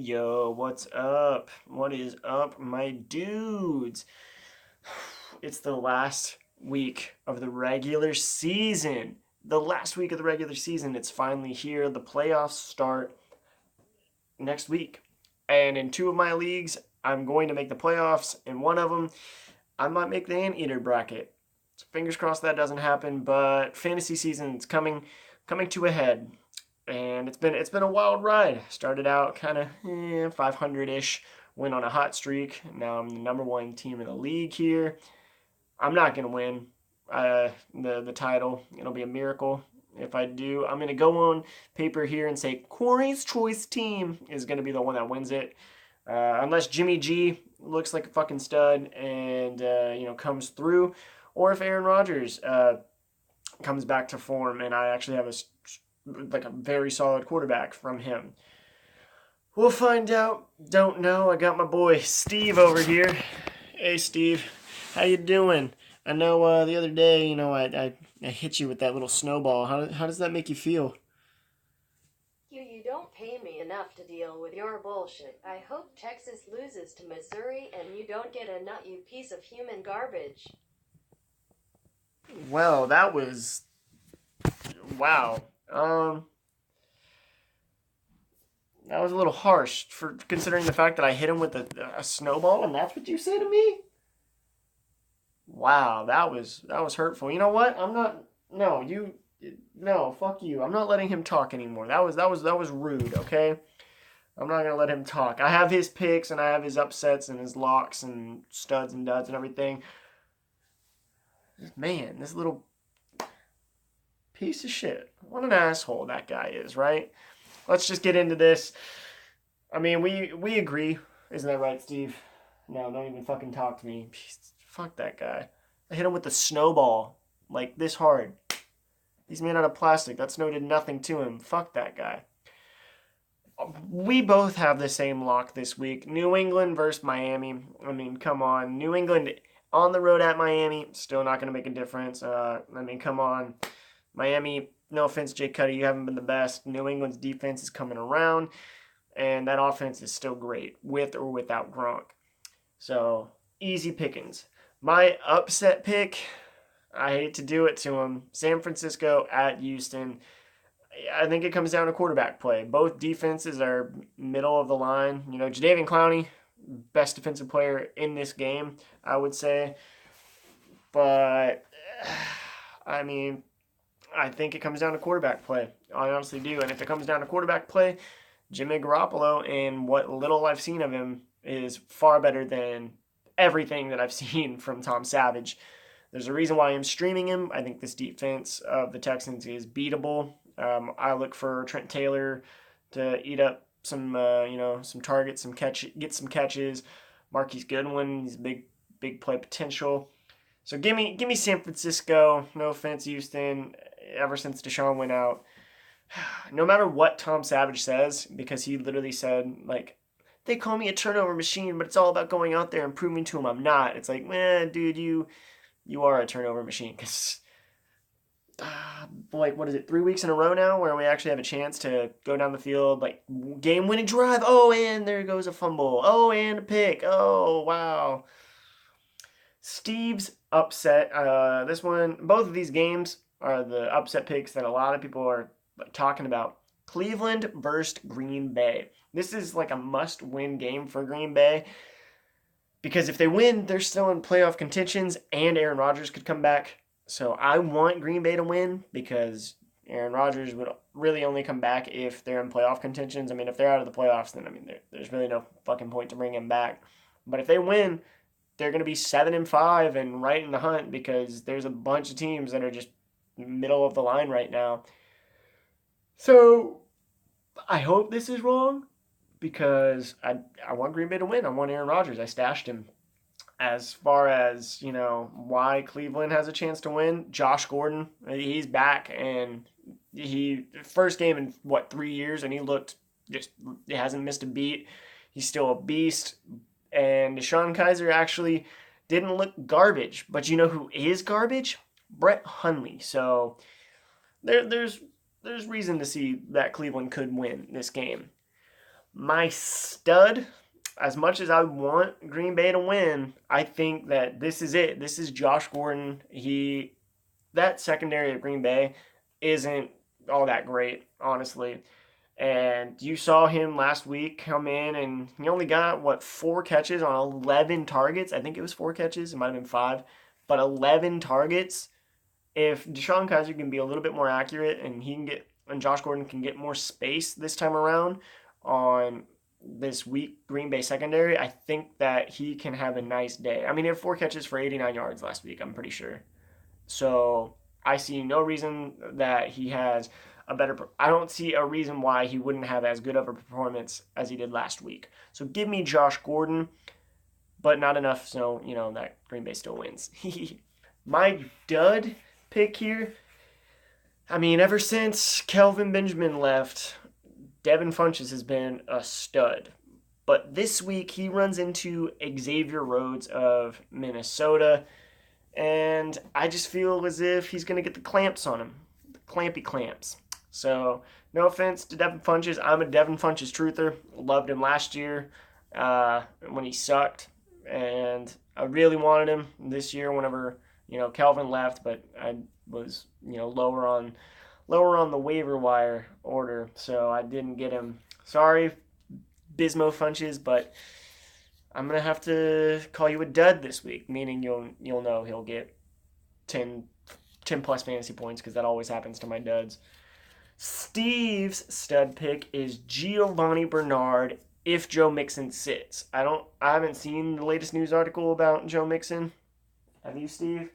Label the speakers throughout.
Speaker 1: Yo, what's up? What is up, my dudes? It's the last week of the regular season. The last week of the regular season. It's finally here. The playoffs start next week. And in two of my leagues, I'm going to make the playoffs. In one of them, I might make the Anteater bracket. So fingers crossed that doesn't happen. But fantasy season is coming to a head, and it's been a wild ride. Started out kind of 500 ish, went on a hot streak. Now I'm the number one team in the league here. I'm not gonna win the title. It'll be a miracle if I do. I'm gonna go on paper here and say Corey's Choice team is gonna be the one that wins it, unless Jimmy G looks like a fucking stud and comes through, or if Aaron Rodgers comes back to form and I actually have a very solid quarterback from him. We'll find out. Don't know. I got my boy Steve over here. Hey Steve, how you doing? I know the other day, I hit you with that little snowball. How does that make you feel?
Speaker 2: You don't pay me enough to deal with your bullshit. I hope Texas loses to Missouri and you don't get a nut, you piece of human garbage.
Speaker 1: Well, that was wow. That was a little harsh for considering the fact that I hit him with a snowball, and that's what you say to me. Wow, that was hurtful. You know what? I'm not. No, you. No, fuck you. I'm not letting him talk anymore. That was rude. Okay, I'm not gonna let him talk. I have his picks and I have his upsets and his locks and studs and duds and everything. Man, this little piece of shit. What an asshole that guy is, right? Let's just get into this. I mean, we agree, isn't that right, Steve? No, don't even fucking talk to me. Fuck that guy. I hit him with the snowball like this hard. He's made out of plastic. That snow did nothing to him. Fuck that guy. We both have the same lock this week. New England versus Miami. I mean, come on. New England on the road at Miami, still not going to make a difference. Come on. Miami, no offense, Jay Cuddy, you haven't been the best. New England's defense is coming around, and that offense is still great, with or without Gronk. So, easy pickings. My upset pick, I hate to do it to him, San Francisco at Houston. I think it comes down to quarterback play. Both defenses are middle of the line. Jadeveon Clowney, best defensive player in this game, I would say. But, I mean, I think it comes down to quarterback play. I honestly do. And if it comes down to quarterback play, Jimmy Garoppolo, and what little I've seen of him, is far better than everything that I've seen from Tom Savage. There's a reason why I'm streaming him. I think this defense of the Texans is beatable. I look for Trent Taylor to eat up some targets, get some catches. Marquise Goodwin, he's big play potential. So give me San Francisco. No offense, Houston. Ever since Deshaun went out, no matter what Tom Savage says, because he literally said, like, they call me a turnover machine, but it's all about going out there and proving to him I'm not. It's like, man, dude, you are a turnover machine. Because, like, what is it, 3 weeks in a row now where we actually have a chance to go down the field, like, game-winning drive. Oh, and there goes a fumble. Oh, and a pick. Oh, wow. Steve's upset. This one, both of these games are the upset picks that a lot of people are talking about. Cleveland versus Green Bay. This is like a must-win game for Green Bay, because if they win, they're still in playoff contentions, and Aaron Rodgers could come back. So I want Green Bay to win, because Aaron Rodgers would really only come back if they're in playoff contentions. I mean, if they're out of the playoffs, then there's really no fucking point to bring him back. But if they win, they're going to be 7-5 and right in the hunt, because there's a bunch of teams that are just middle of the line right now. So I hope this is wrong, because I want Green Bay to win. I want Aaron Rodgers. I stashed him. As far as, why Cleveland has a chance to win, Josh Gordon, he's back, and he first game in 3 years, and he he hasn't missed a beat. He's still a beast. And DeShone Kizer actually didn't look garbage. But you know who is garbage? Brett Hundley. So there's reason to see that Cleveland could win this game. My stud, as much as I want Green Bay to win, I think that this is it. This is Josh Gordon. That secondary of Green Bay isn't all that great, honestly. And you saw him last week come in, and he only got, 4 catches on 11 targets? I think it was 4 catches. It might have been 5. But 11 targets. If DeShone Kizer can be a little bit more accurate and Josh Gordon can get more space this time around on this weak Green Bay secondary, I think that he can have a nice day. I mean, he had 4 catches for 89 yards last week, I'm pretty sure. So I see no reason that he has I don't see a reason why he wouldn't have as good of a performance as he did last week. So give me Josh Gordon, but not enough so, that Green Bay still wins. My dud pick here, I mean, ever since Kelvin Benjamin left, Devin Funchess has been a stud. But this week he runs into Xavier Rhodes of Minnesota, and I just feel as if he's going to get the clamps on him. The clampy clamps. So, no offense to Devin Funchess. I'm a Devin Funchess truther. Loved him last year when he sucked. And I really wanted him this year whenever, Kelvin left. But I was, lower on the waiver wire order. So I didn't get him. Sorry, Bismo Funchess, but I'm going to have to call you a dud this week. Meaning you'll know he'll get 10 plus fantasy points because that always happens to my duds. Steve's stud pick is Giovanni Bernard if Joe Mixon sits. I haven't seen the latest news article about Joe Mixon. Have you, Steve?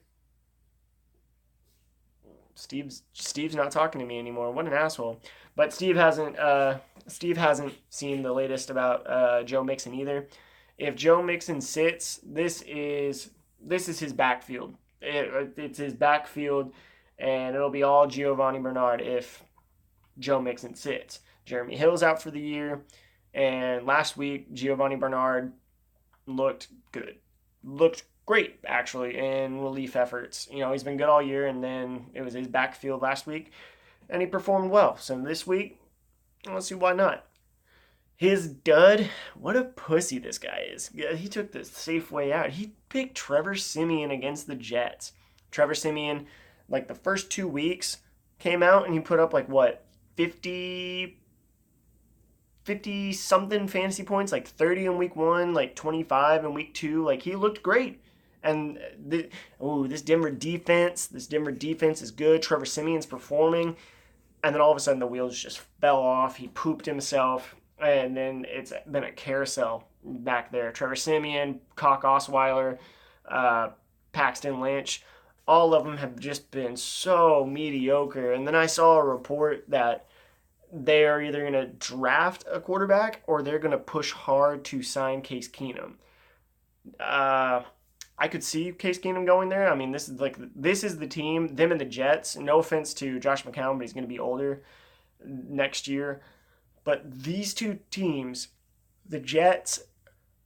Speaker 1: Steve's not talking to me anymore. What an asshole. But Steve hasn't seen the latest about Joe Mixon either. If Joe Mixon sits, this is his backfield. It's his backfield, and it'll be all Giovanni Bernard if Joe Mixon sits. Jeremy Hill's out for the year, and last week Giovanni Bernard looked good. Looked great, actually, in relief efforts. He's been good all year, and then it was his backfield last week, and he performed well. So this week, let's see why not. His dud, what a pussy this guy is. He took the safe way out. He picked Trevor Siemian against the Jets. Trevor Siemian, the first 2 weeks, came out and he put up 50 something fantasy points, 30 in week 1, 25 in week 2. He looked great. And this Denver defense is good. Trevor Siemian's performing. And then all of a sudden the wheels just fell off. He pooped himself. And then it's been a carousel back there. Trevor Siemian, Cock Osweiler, Paxton Lynch, all of them have just been so mediocre. And then I saw a report that they are either going to draft a quarterback or they're going to push hard to sign Case Keenum. I could see Case Keenum going there. I mean, this is the team, them and the Jets. No offense to Josh McCown, but he's going to be older next year. But these two teams, the Jets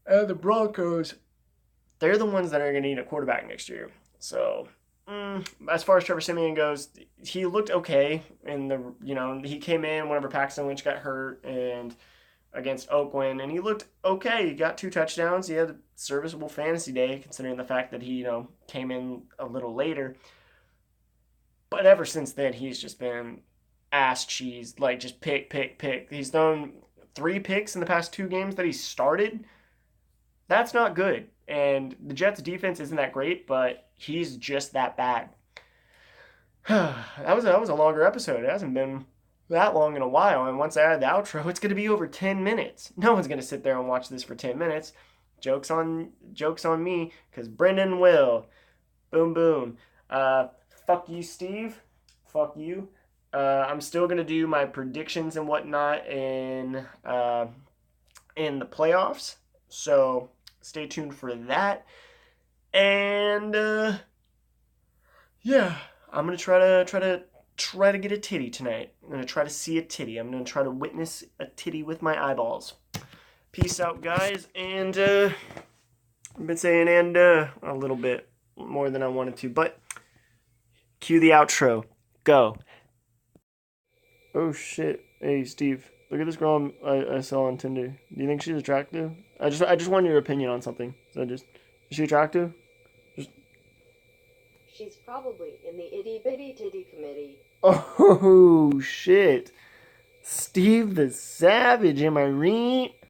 Speaker 1: and the Broncos, they're the ones that are going to need a quarterback next year. So, as far as Trevor Siemian goes, he looked okay he came in whenever Paxton Lynch got hurt and against Oakland, and he looked okay. He got 2 touchdowns. He had a serviceable fantasy day, considering the fact that he, came in a little later. But ever since then, he's just been ass cheese, just pick. He's thrown 3 picks in the past 2 games that he started. That's not good. And the Jets' defense isn't that great, but he's just that bad. that was a longer episode. It hasn't been that long in a while. And once I add the outro, it's going to be over 10 minutes. No one's going to sit there and watch this for 10 minutes. Joke's on me, because Brendan will. Boom, boom. Fuck you, Steve. Fuck you. I'm still going to do my predictions and whatnot in the playoffs. So stay tuned for that. And yeah, I'm going to try to get a titty tonight. I'm going to try to see a titty. I'm going to try to witness a titty with my eyeballs. Peace out, guys. And I've been saying a little bit more than I wanted to, but cue the outro. Go. Oh shit. Hey, Steve. Look at this girl I saw on Tinder. Do you think she's attractive? I just want your opinion on something. Is she attractive?
Speaker 2: She's probably in the itty bitty titty committee.
Speaker 1: Oh shit. Steve the Savage, am I right?